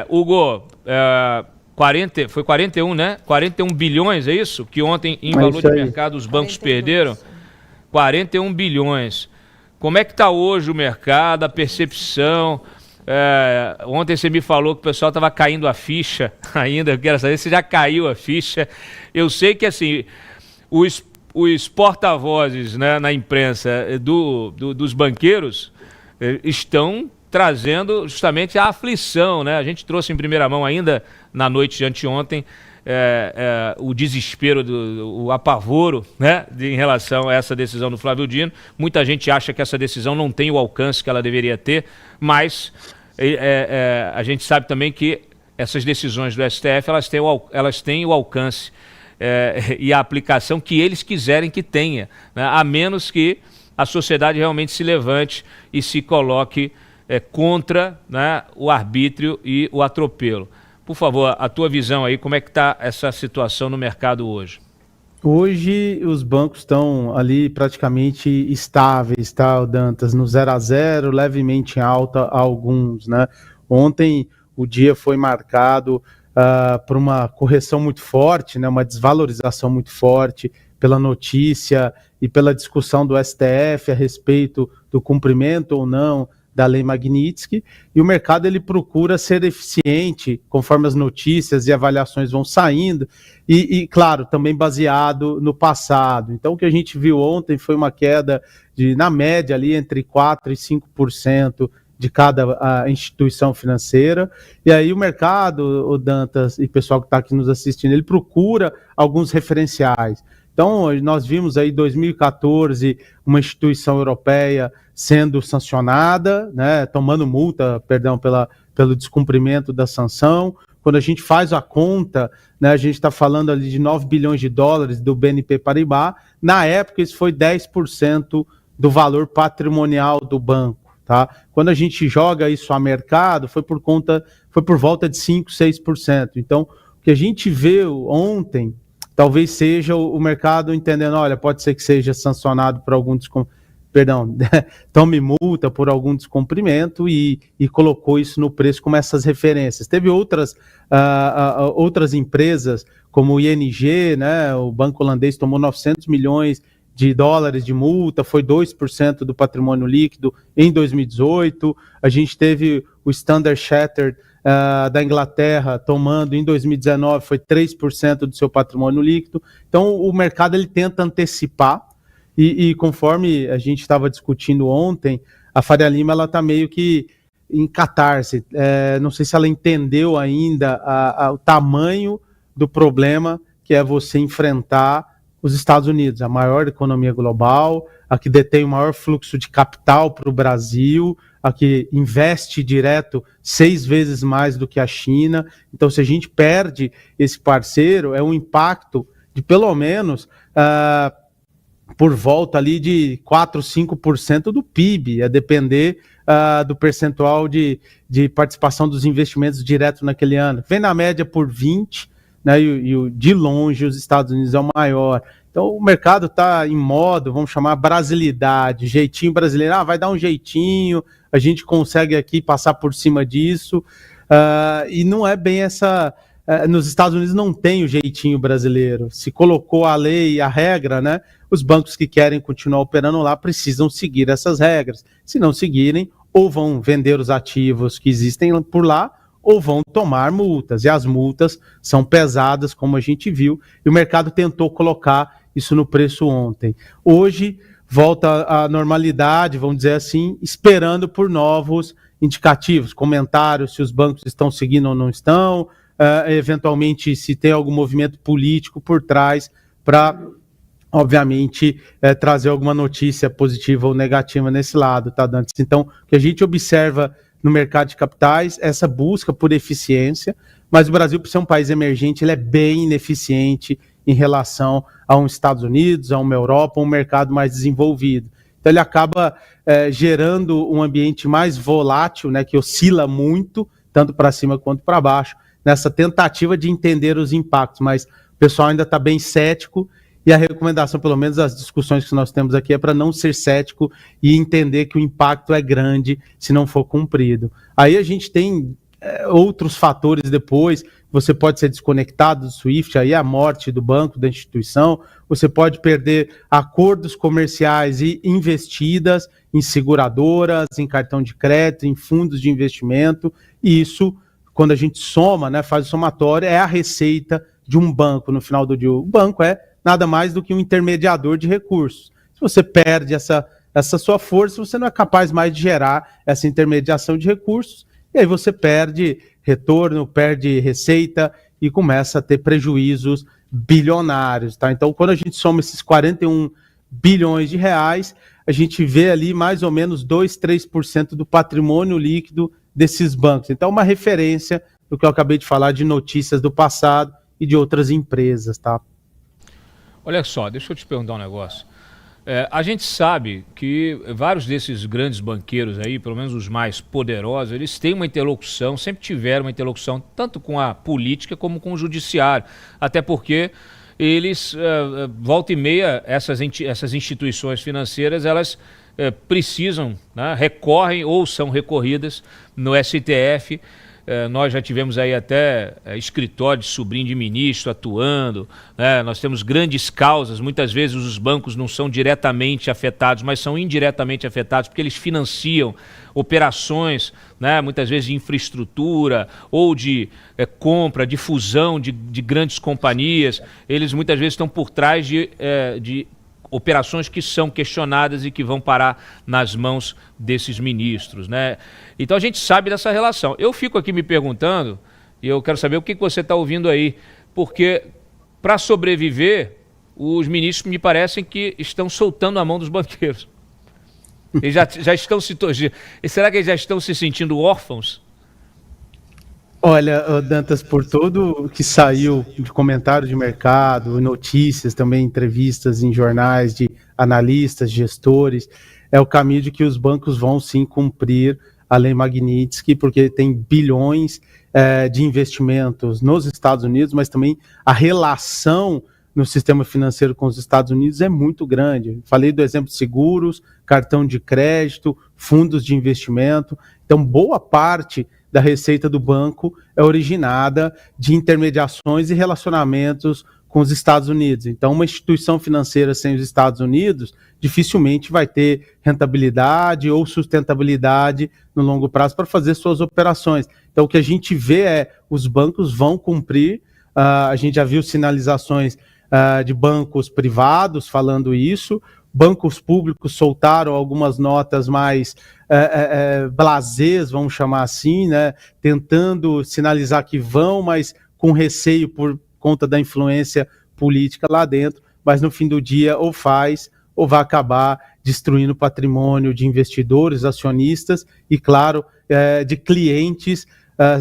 Hugo, 41, né? 41 bilhões, é isso? Que ontem, em valor de mercado, os bancos 42. Perderam. 41 bilhões. Como é que está hoje o mercado, a percepção? Ontem você me falou que o pessoal estava caindo a ficha ainda. Eu quero saber se já caiu a ficha. Eu sei que, assim, os porta-vozes, né, na imprensa dos banqueiros estão trazendo justamente a aflição, né? A gente trouxe em primeira mão ainda na noite de anteontem o desespero, o apavoro, né, em relação a essa decisão do Flávio Dino. Muita gente acha que essa decisão não tem o alcance que ela deveria ter, mas a gente sabe também que essas decisões do STF elas têm o alcance e a aplicação que eles quiserem que tenha, né, a menos que a sociedade realmente se levante e se coloque contra, né, o arbítrio e o atropelo. Por favor, a tua visão aí, como é que está essa situação no mercado hoje? Hoje os bancos estão ali praticamente estáveis, tá, Dantas? No 0-0, levemente em alta alguns, né? Ontem o dia foi marcado por uma correção muito forte, né, uma desvalorização muito forte pela notícia e pela discussão do STF a respeito do cumprimento ou não da Lei Magnitsky, e o mercado ele procura ser eficiente conforme as notícias e avaliações vão saindo, e claro, também baseado no passado. Então o que a gente viu ontem foi uma queda na média ali entre 4% e 5% de cada instituição financeira, e aí o mercado, o Dantas e o pessoal que está aqui nos assistindo, ele procura alguns referenciais. Então, nós vimos aí em 2014 uma instituição europeia sendo sancionada, né, tomando multa, pelo descumprimento da sanção. Quando a gente faz a conta, né, a gente está falando ali de 9 bilhões de dólares do BNP Paribas. Na época, isso foi 10% do valor patrimonial do banco. Tá? Quando a gente joga isso a mercado, foi por volta de 5%, 6%. Então, o que a gente viu ontem, talvez seja o mercado entendendo, olha, pode ser que seja sancionado por algum tome multa por algum descumprimento e colocou isso no preço como essas referências. Teve outras empresas, como o ING, né, o banco holandês tomou 900 milhões de dólares de multa, foi 2% do patrimônio líquido em 2018. A gente teve o Standard Chartered da Inglaterra tomando em 2019, foi 3% do seu patrimônio líquido. Então o mercado ele tenta antecipar e conforme a gente estava discutindo ontem, a Faria Lima está meio que em catarse. Não sei se ela entendeu ainda o tamanho do problema que é você enfrentar os Estados Unidos, a maior economia global, a que detém o maior fluxo de capital para o Brasil, a que investe direto 6 vezes mais do que a China. Então, se a gente perde esse parceiro, é um impacto de pelo menos por volta ali de 4%, 5% do PIB, a depender do percentual de participação dos investimentos direto naquele ano. Vem na média por 20%, né, e de longe os Estados Unidos é o maior. Então o mercado está em modo, vamos chamar, brasilidade, jeitinho brasileiro, vai dar um jeitinho, a gente consegue aqui passar por cima disso, e não é bem essa... nos Estados Unidos não tem o jeitinho brasileiro, se colocou a lei e a regra, né, os bancos que querem continuar operando lá precisam seguir essas regras, se não seguirem, ou vão vender os ativos que existem por lá, ou vão tomar multas, e as multas são pesadas, como a gente viu, e o mercado tentou colocar isso no preço ontem. Hoje, volta à normalidade, vamos dizer assim, esperando por novos indicativos, comentários, se os bancos estão seguindo ou não estão, eventualmente se tem algum movimento político por trás para, obviamente, trazer alguma notícia positiva ou negativa nesse lado, tá, Dantes? Então, o que a gente observa no mercado de capitais, essa busca por eficiência, mas o Brasil, por ser um país emergente, ele é bem ineficiente em relação a um Estados Unidos, a uma Europa, um mercado mais desenvolvido. Então ele acaba gerando um ambiente mais volátil, né, que oscila muito, tanto para cima quanto para baixo, nessa tentativa de entender os impactos, mas o pessoal ainda está bem cético, e a recomendação, pelo menos as discussões que nós temos aqui, é para não ser cético e entender que o impacto é grande se não for cumprido. Aí a gente tem outros fatores depois. Você pode ser desconectado do SWIFT, aí a morte do banco, da instituição. Você pode perder acordos comerciais e investidas em seguradoras, em cartão de crédito, em fundos de investimento. E isso, quando a gente soma, né, faz o somatório, é a receita de um banco no final do dia. O banco é nada mais do que um intermediador de recursos. Se você perde essa sua força, você não é capaz mais de gerar essa intermediação de recursos, e aí você perde retorno, perde receita e começa a ter prejuízos bilionários, tá? Então, quando a gente soma esses 41 bilhões de reais, a gente vê ali mais ou menos 2, 3% do patrimônio líquido desses bancos. Então, uma referência do que eu acabei de falar de notícias do passado e de outras empresas, tá? Olha só, deixa eu te perguntar um negócio. A gente sabe que vários desses grandes banqueiros aí, pelo menos os mais poderosos, eles têm uma interlocução, sempre tiveram uma interlocução, tanto com a política como com o judiciário. Até porque eles, volta e meia, essas instituições financeiras, elas precisam, né, recorrem ou são recorridas no STF. Nós já tivemos aí até escritório de sobrinho de ministro atuando, né? Nós temos grandes causas, muitas vezes os bancos não são diretamente afetados, mas são indiretamente afetados porque eles financiam operações, né, muitas vezes de infraestrutura ou de compra, de fusão de grandes companhias. Eles muitas vezes estão por trás de operações que são questionadas e que vão parar nas mãos desses ministros, né? Então a gente sabe dessa relação. Eu fico aqui me perguntando, e eu quero saber o que você está ouvindo aí, porque para sobreviver, os ministros me parecem que estão soltando a mão dos banqueiros. Eles já estão será que eles já estão se sentindo órfãos? Olha, Dantas, por tudo que saiu de comentário de mercado, notícias, também entrevistas em jornais de analistas, gestores, é o caminho de que os bancos vão sim cumprir a Lei Magnitsky, porque tem bilhões de investimentos nos Estados Unidos, mas também a relação no sistema financeiro com os Estados Unidos é muito grande. Falei do exemplo de seguros, cartão de crédito, fundos de investimento. Então, boa parte da receita do banco é originada de intermediações e relacionamentos com os Estados Unidos. Então, uma instituição financeira sem os Estados Unidos dificilmente vai ter rentabilidade ou sustentabilidade no longo prazo para fazer suas operações. Então, o que a gente vê é os bancos vão cumprir. A gente já viu sinalizações de bancos privados falando isso. Bancos públicos soltaram algumas notas mais blasés, vamos chamar assim, né? Tentando sinalizar que vão, mas com receio por conta da influência política lá dentro, mas no fim do dia ou faz ou vai acabar destruindo o patrimônio de investidores, acionistas e, claro, de clientes.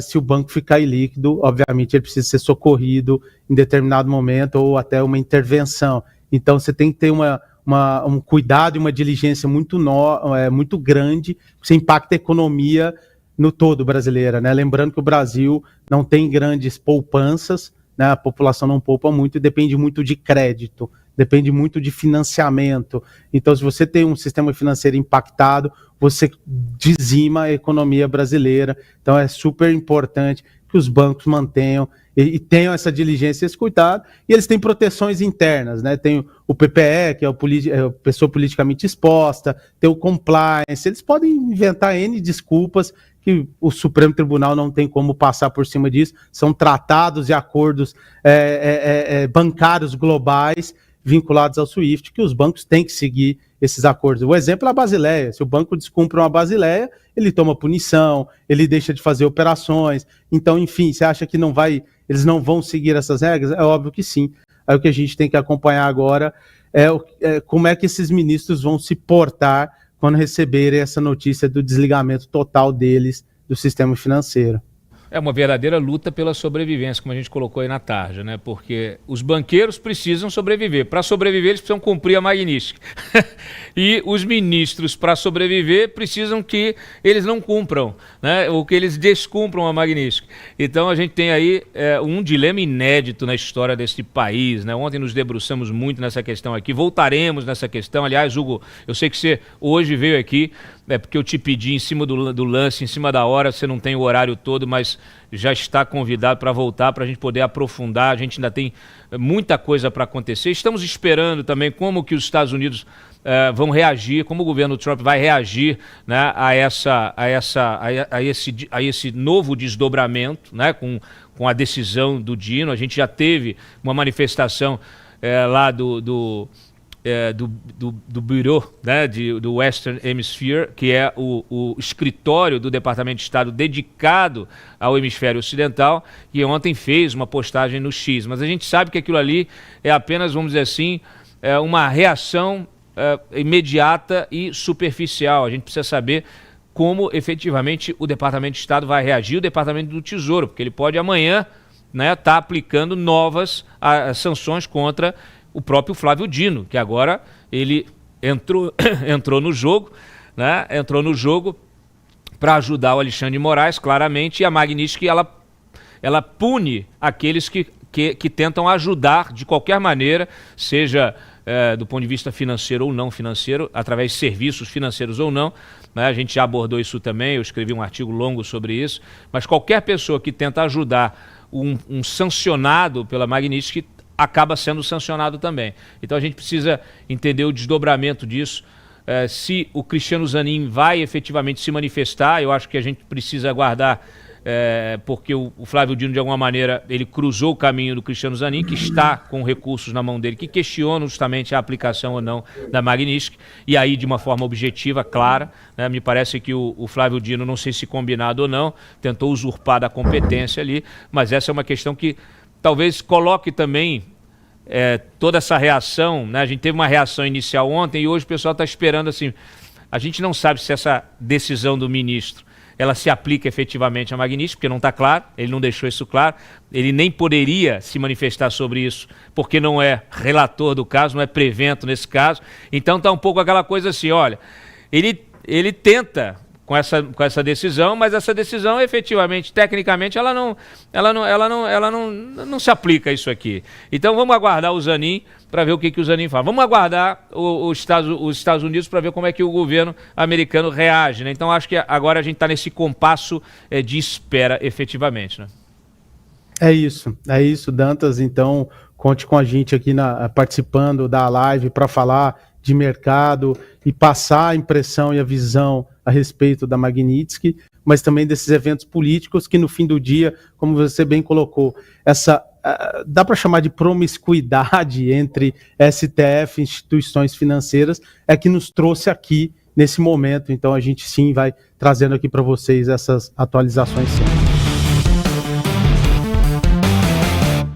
Se o banco ficar ilíquido, obviamente ele precisa ser socorrido em determinado momento ou até uma intervenção. Então você tem que ter um cuidado e uma diligência muito grande, que você impacta a economia no todo brasileira, né? Lembrando que o Brasil não tem grandes poupanças, né? A população não poupa muito e depende muito de crédito, depende muito de financiamento. Então, se você tem um sistema financeiro impactado, você dizima a economia brasileira. Então, é super importante que os bancos mantenham e tenham essa diligência e esse cuidado, e eles têm proteções internas, né? Tem o PPE, que é a pessoa politicamente exposta, tem o compliance, eles podem inventar N desculpas que o Supremo Tribunal não tem como passar por cima disso, são tratados e acordos bancários globais vinculados ao SWIFT, que os bancos têm que seguir esses acordos. O exemplo é a Basileia. Se o banco descumpre uma Basileia, ele toma punição, ele deixa de fazer operações. Então, enfim, você acha que eles não vão seguir essas regras? É óbvio que sim. Aí o que a gente tem que acompanhar agora é como é que esses ministros vão se portar quando receberem essa notícia do desligamento total deles do sistema financeiro. É uma verdadeira luta pela sobrevivência, como a gente colocou aí na tarde, né? Porque os banqueiros precisam sobreviver. Para sobreviver, eles precisam cumprir a Magnitsky. E os ministros, para sobreviver, precisam que eles não cumpram, né? Ou que eles descumpram a Magnitsky. Então a gente tem aí um dilema inédito na história desse país, né? Ontem nos debruçamos muito nessa questão aqui, voltaremos nessa questão. Aliás, Hugo, eu sei que você hoje veio aqui porque eu te pedi em cima do lance, em cima da hora, você não tem o horário todo, mas já está convidado para voltar, para a gente poder aprofundar. A gente ainda tem muita coisa para acontecer. Estamos esperando também como que os Estados Unidos vão reagir, como o governo Trump vai reagir, né, a esse novo desdobramento, né, com a decisão do Dino. A gente já teve uma manifestação lá do Bureau, né, do Western Hemisphere, que é o escritório do Departamento de Estado dedicado ao hemisfério ocidental, que ontem fez uma postagem no X. Mas a gente sabe que aquilo ali é apenas, vamos dizer assim, uma reação imediata e superficial. A gente precisa saber como efetivamente o Departamento de Estado vai reagir, o Departamento do Tesouro, porque ele pode amanhã, né, tá aplicando novas sanções contra o próprio Flávio Dino, que agora ele entrou no jogo, né? Entrou no jogo para ajudar o Alexandre de Moraes, claramente, e a Magnitsky, ela pune aqueles que tentam ajudar de qualquer maneira, seja do ponto de vista financeiro ou não financeiro, através de serviços financeiros ou não, né? A gente já abordou isso também, eu escrevi um artigo longo sobre isso, mas qualquer pessoa que tenta ajudar um sancionado pela Magnitsky acaba sendo sancionado também. Então a gente precisa entender o desdobramento disso. Se o Cristiano Zanin vai efetivamente se manifestar, eu acho que a gente precisa aguardar, porque o Flávio Dino, de alguma maneira, ele cruzou o caminho do Cristiano Zanin, que está com recursos na mão dele, que questionam justamente a aplicação ou não da Magnitsky, e aí de uma forma objetiva, clara, né? Me parece que o Flávio Dino, não sei se combinado ou não, tentou usurpar da competência ali, mas essa é uma questão que talvez coloque também toda essa reação, né? A gente teve uma reação inicial ontem e hoje o pessoal está esperando assim, a gente não sabe se essa decisão do ministro ela se aplica efetivamente a Magnitsky, porque não está claro, ele não deixou isso claro, ele nem poderia se manifestar sobre isso, porque não é relator do caso, não é prevento nesse caso, então está um pouco aquela coisa assim, olha, ele tenta com essa decisão, mas essa decisão efetivamente, tecnicamente, ela não se aplica a isso aqui. Então vamos aguardar o Zanin para ver o que o Zanin fala. Vamos aguardar os Estados Unidos para ver como é que o governo americano reage, né? Então acho que agora a gente está nesse compasso de espera efetivamente, né? É isso, Dantas. Então conte com a gente aqui participando da live para falar de mercado e passar a impressão e a visão a respeito da Magnitsky, mas também desses eventos políticos que no fim do dia, como você bem colocou, dá para chamar de promiscuidade entre STF e instituições financeiras, é que nos trouxe aqui nesse momento. Então a gente sim vai trazendo aqui para vocês essas atualizações sempre.